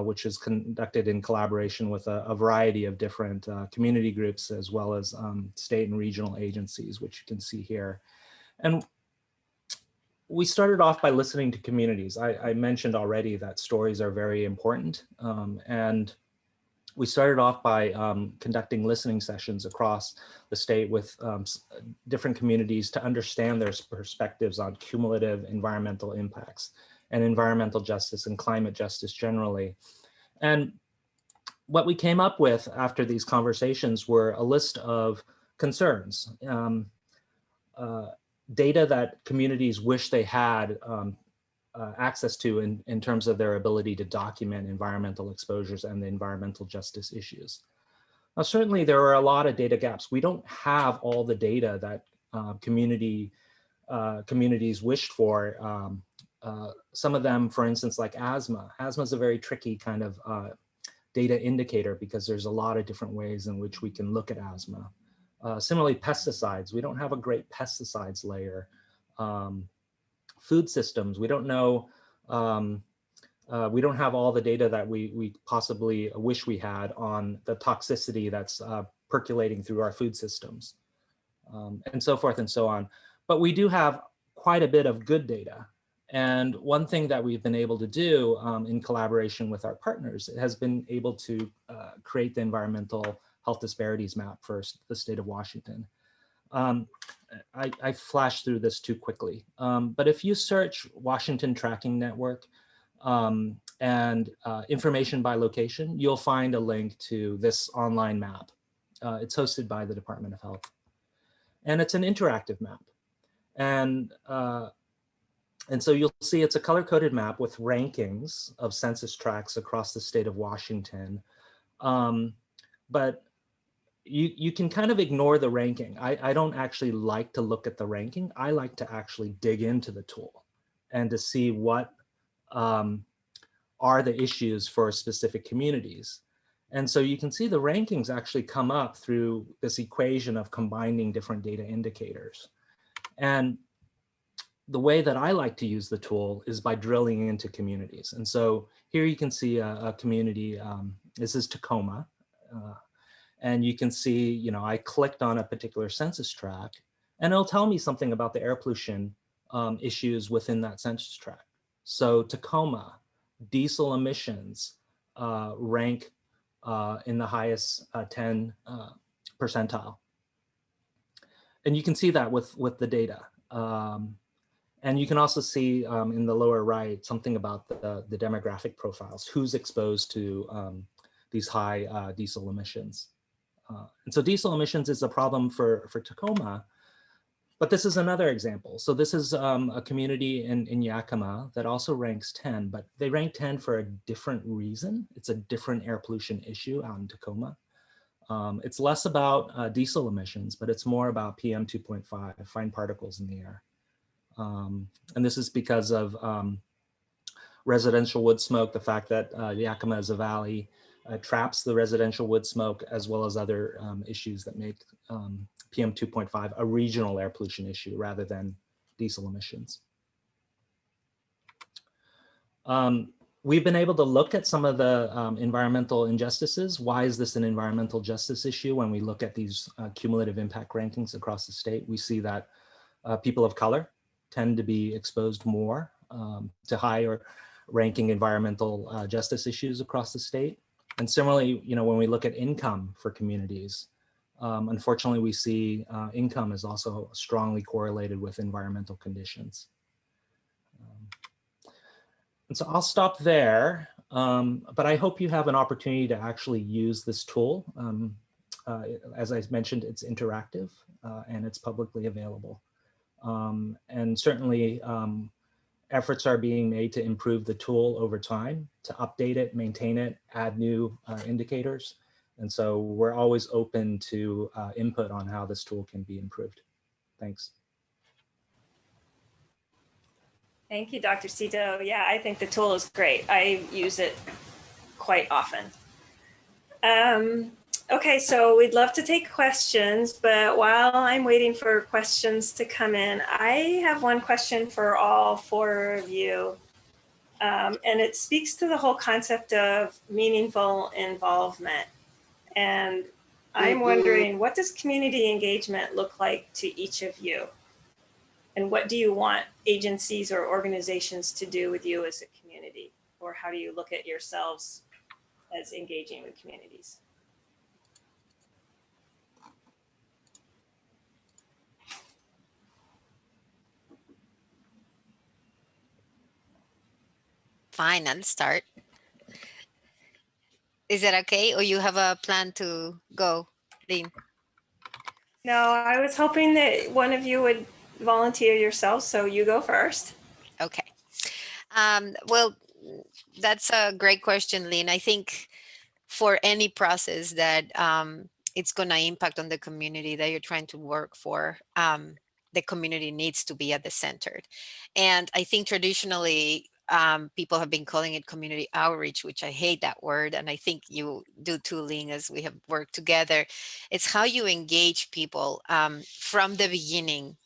which is conducted in collaboration with a variety of different community groups, as well as state and regional agencies, which you can see here. And we started off by listening to communities. I mentioned already that stories are very important. And we started off by conducting listening sessions across the state with different communities to understand their perspectives on cumulative environmental impacts and environmental justice and climate justice generally. And what we came up with after these conversations were a list of concerns, data that communities wish they had access to in terms of their ability to document environmental exposures and the environmental justice issues. Now, certainly there are a lot of data gaps. We don't have all the data that communities wished for. Some of them, for instance, like asthma. Asthma is a very tricky kind of data indicator because there's a lot of different ways in which we can look at asthma. Similarly, pesticides. We don't have a great pesticides layer. Food systems, we don't know, we don't have all the data that we possibly wish we had on the toxicity that's percolating through our food systems, and so forth and so on. But we do have quite a bit of good data. And one thing that we've been able to do in collaboration with our partners has been able to create the environmental health disparities map for the state of Washington. I flashed through this too quickly, but if you search Washington Tracking Network and information by location, you'll find a link to this online map. It's hosted by the Department of Health, and it's an interactive map. And so you'll see it's a color-coded map with rankings of census tracts across the state of Washington. But you can kind of ignore the ranking. I don't actually like to look at the ranking. I like to actually dig into the tool and to see what are the issues for specific communities. And so you can see the rankings actually come up through this equation of combining different data indicators. And the way that I like to use the tool is by drilling into communities. And so here you can see a community, this is Tacoma. And you can see, you know, I clicked on a particular census tract and it'll tell me something about the air pollution issues within that census tract. So Tacoma, diesel emissions rank in the highest 10 percentile. And you can see that with the data. And you can also see in the lower right, something about the demographic profiles, who's exposed to these high diesel emissions. And so diesel emissions is a problem for Tacoma, but this is another example. So this is a community in Yakima that also ranks 10, but they rank 10 for a different reason. It's a different air pollution issue out in Tacoma. It's less about diesel emissions, but it's more about PM 2.5, fine particles in the air. And this is because of residential wood smoke, the fact that Yakima is a valley, traps the residential wood smoke, as well as other issues that make PM 2.5 a regional air pollution issue rather than diesel emissions. We've been able to look at some of the environmental injustices. Why is this an environmental justice issue? When we look at these cumulative impact rankings across the state, we see that people of color tend to be exposed more to higher ranking environmental justice issues across the state. And similarly, you know, when we look at income for communities, unfortunately, we see income is also strongly correlated with environmental conditions. And so I'll stop there, but I hope you have an opportunity to actually use this tool. As I mentioned, it's interactive and it's publicly available. And certainly efforts are being made to improve the tool over time, to update it, maintain it, add new indicators. And so we're always open to input on how this tool can be improved. Thanks. Thank you, Dr. Sito. Yeah, I think the tool is great. I use it quite often. Okay, so we'd love to take questions, but while I'm waiting for questions to come in, I have one question for all four of you. And it speaks to the whole concept of meaningful involvement. And I'm wondering, what does community engagement look like to each of you? And what do you want agencies or organizations to do with you as a community? Or how do you look at yourselves as engaging with communities? Fine, I'll start. Is that okay? Or you have a plan to go, Linn? No, I was hoping that one of you would volunteer yourself, so you go first. Okay. Well, that's a great question, Linn. I think for any process that it's going to impact on the community that you're trying to work for, the community needs to be at the center. And I think traditionally, people have been calling it community outreach, which I hate that word. And I think you do too, Linn, as we have worked together. It's how you engage people from the beginning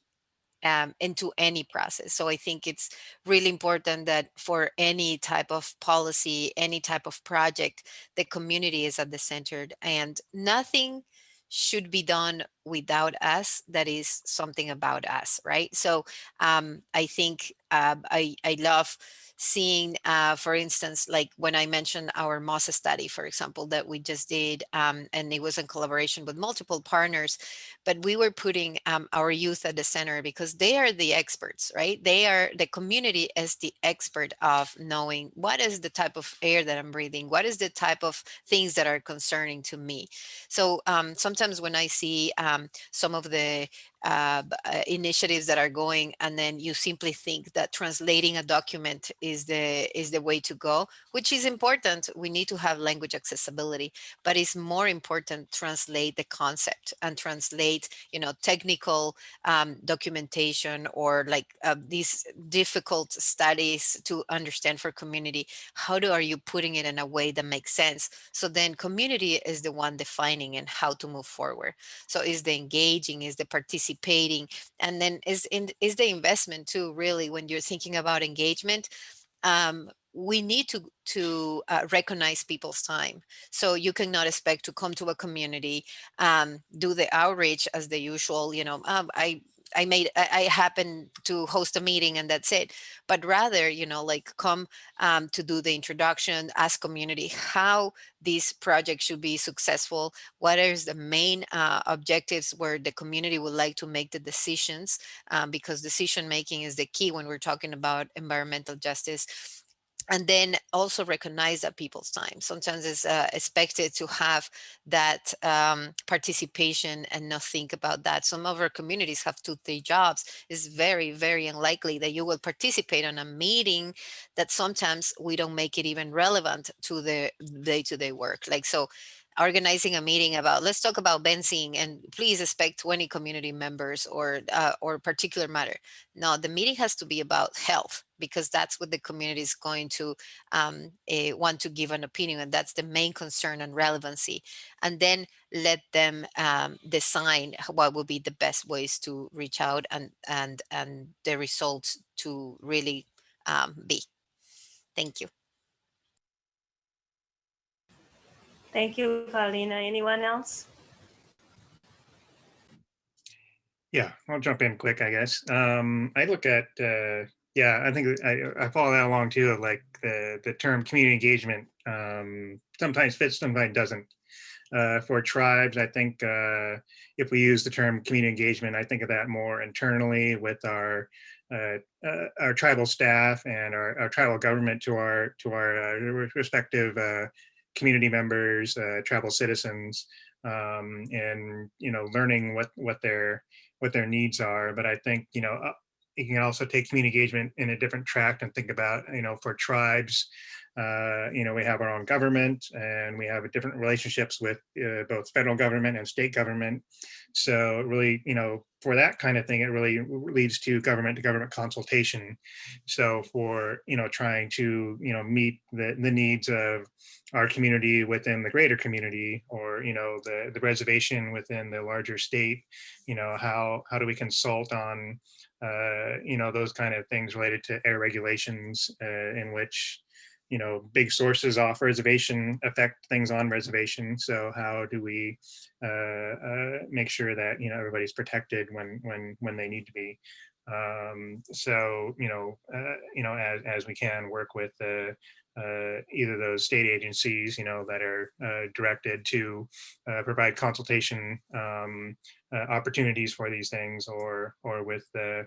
into any process. So I think it's really important that for any type of policy, any type of project, the community is at the center, and nothing should be done without us that is something about us, right? So I think I love seeing, for instance, like when I mentioned our MOSA study, for example, that we just did, and it was in collaboration with multiple partners, but we were putting our youth at the center because they are the experts, right? They are, the community as the expert of knowing what is the type of air that I'm breathing, what is the type of things that are concerning to me. So sometimes when I see some of the initiatives that are going, and then you simply think that translating a document is the way to go, which is important. We need to have language accessibility, but it's more important translate the concept and translate, technical documentation, or like these difficult studies to understand for community. Are you putting it in a way that makes sense? So then community is the one defining and how to move forward. So is the engaging, is the participating, and then is the investment too, really, when you're thinking about engagement. We need to recognize people's time. So you cannot expect to come to a community, do the outreach as the usual, I happen to host a meeting and that's it. But rather, like come to do the introduction, ask community how this project should be successful, what is the main objectives where the community would like to make the decisions, because decision making is the key when we're talking about environmental justice. And then also recognize that people's time. Sometimes it's expected to have that participation and not think about that. Some of our communities have 2-3 jobs. It's very, very unlikely that you will participate in a meeting that sometimes we don't make it even relevant to the day-to-day work. Like, so organizing a meeting about, let's talk about benzene, and please expect 20 community members or particular matter. No, the meeting has to be about health, because that's what the community is going to want to give an opinion, and that's the main concern and relevancy. And then let them design what will be the best ways to reach out and the results to really be. Thank you. Thank you, Paulina. Anyone else? Yeah, I'll jump in quick, I guess. I look at, I think I follow that along too, of like the term community engagement sometimes fits, sometimes doesn't. For tribes, I think if we use the term community engagement, I think of that more internally with our tribal staff and our tribal government to our respective community members, tribal citizens, and learning what their needs are. But I think you can also take community engagement in a different track and think about for tribes. We have our own government, and we have different relationships with both federal government and state government. So really, for that kind of thing, it really leads to government consultation. So for trying to meet the needs of our community within the greater community, or the reservation within the larger state, how do we consult on those kind of things related to air regulations, in which big sources off reservation affect things on reservation. So how do we make sure that everybody's protected when they need to be? As we can work with either those state agencies that are directed to provide consultation opportunities for these things, or with the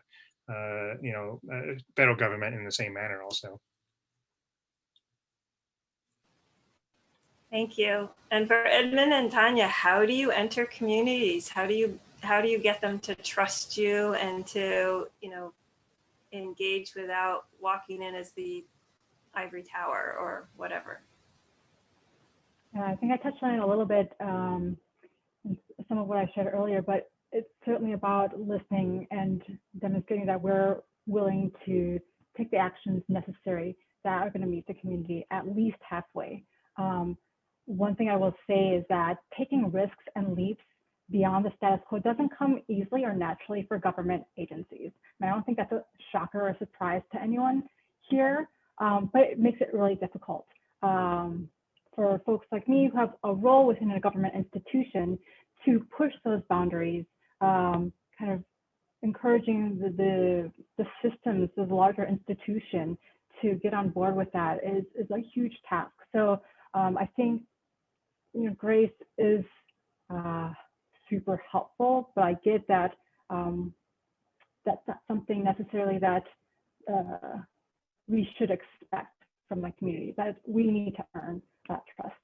federal government in the same manner also. Thank you. And for Edmund and Tania, how do you enter communities? How do you get them to trust you and to engage without walking in as the ivory tower or whatever? I think I touched on it a little bit, in some of what I shared earlier, but it's certainly about listening and demonstrating that we're willing to take the actions necessary that are going to meet the community at least halfway. One thing I will say is that taking risks and leaps beyond the status quo doesn't come easily or naturally for government agencies. And I don't think that's a shocker or a surprise to anyone here, but it makes it really difficult. For folks like me who have a role within a government institution to push those boundaries, kind of encouraging the systems of the larger institution to get on board with that is a huge task. So I think grace is super helpful, but I get that that's not something necessarily that we should expect from the community, that we need to earn that trust.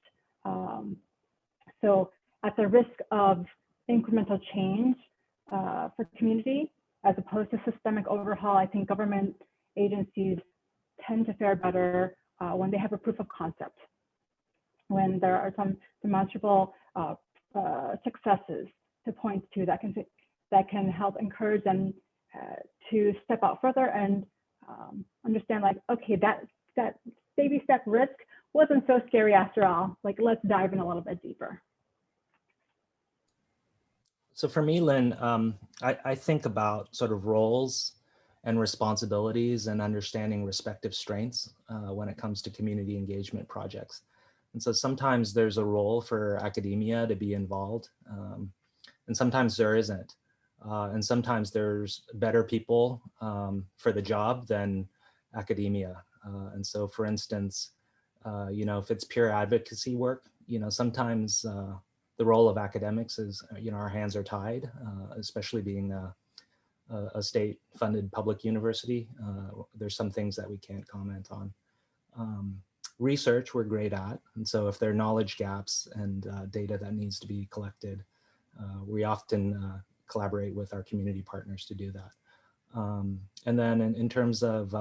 So at the risk of incremental change for community, as opposed to systemic overhaul, I think government agencies tend to fare better when they have a proof of concept, when there are some demonstrable successes to point to that can help encourage them to step out further and understand, like, okay, that baby step risk wasn't so scary after all. Like, let's dive in a little bit deeper. So for me, Lynn, I think about sort of roles and responsibilities and understanding respective strengths when it comes to community engagement projects. And so sometimes there's a role for academia to be involved, and sometimes there isn't. And sometimes there's better people for the job than academia. And so, for instance, you know, if it's pure advocacy work, you know, sometimes the role of academics is, you know, our hands are tied, especially being a state-funded public university. There's some things that we can't comment on. Research we're great at, and so if there are knowledge gaps and data that needs to be collected, we often collaborate with our community partners to do that. And then in terms of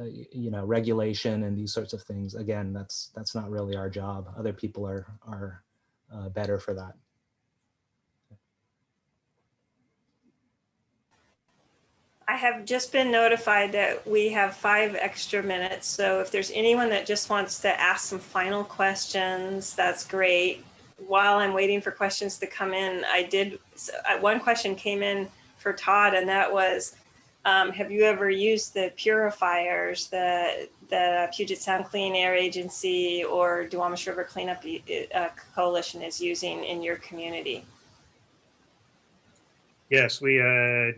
you know, regulation and these sorts of things, again, that's not really our job. Other people are better for that. I have just been notified that we have 5 extra minutes. So if there's anyone that just wants to ask some final questions, that's great. While I'm waiting for questions to come in, one question came in for Todd, and that was, have you ever used the purifiers that the Puget Sound Clean Air Agency or Duwamish River Cleanup Coalition is using in your community? Yes, we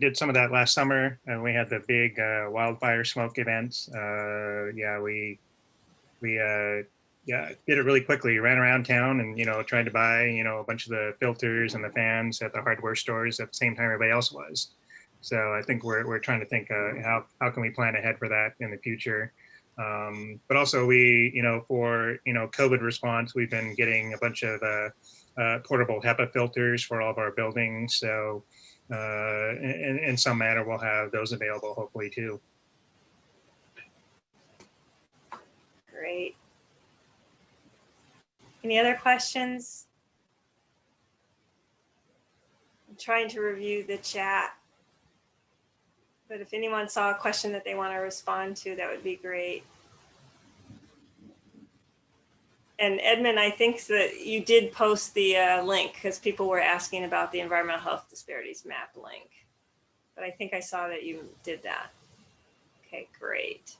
did some of that last summer. We had the big wildfire smoke events. Yeah, we did it really quickly. Ran around town and, you know, tried to buy, you know, a bunch of the filters and the fans at the hardware stores at the same time everybody else was. So I think we're trying to think how can we plan ahead for that in the future. But also we, you know, for, you know, COVID response, we've been getting a bunch of portable HEPA filters for all of our buildings. So in some manner, we'll have those available hopefully too. Great. Any other questions? I'm trying to review the chat, but if anyone saw a question that they want to respond to, that would be great. And Edmund, I think that you did post the link because people were asking about the environmental health disparities map link. But I think I saw that you did that. Okay, great.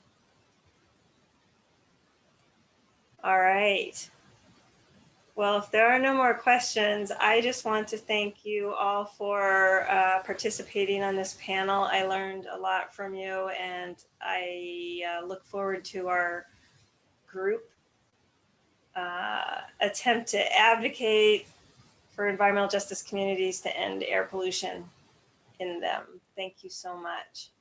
All right. Well, if there are no more questions, I just want to thank you all for participating on this panel. I learned a lot from you, and I look forward to our group attempt to advocate for environmental justice communities to end air pollution in them. Thank you so much.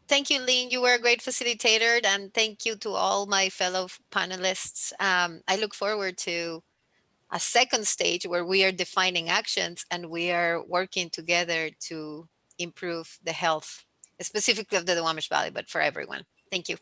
Thank you, Lynn. You were a great facilitator, and thank you to all my fellow panelists. I look forward to a second stage where we are defining actions and we are working together to improve the health, specifically of the Duwamish Valley, but for everyone. Thank you.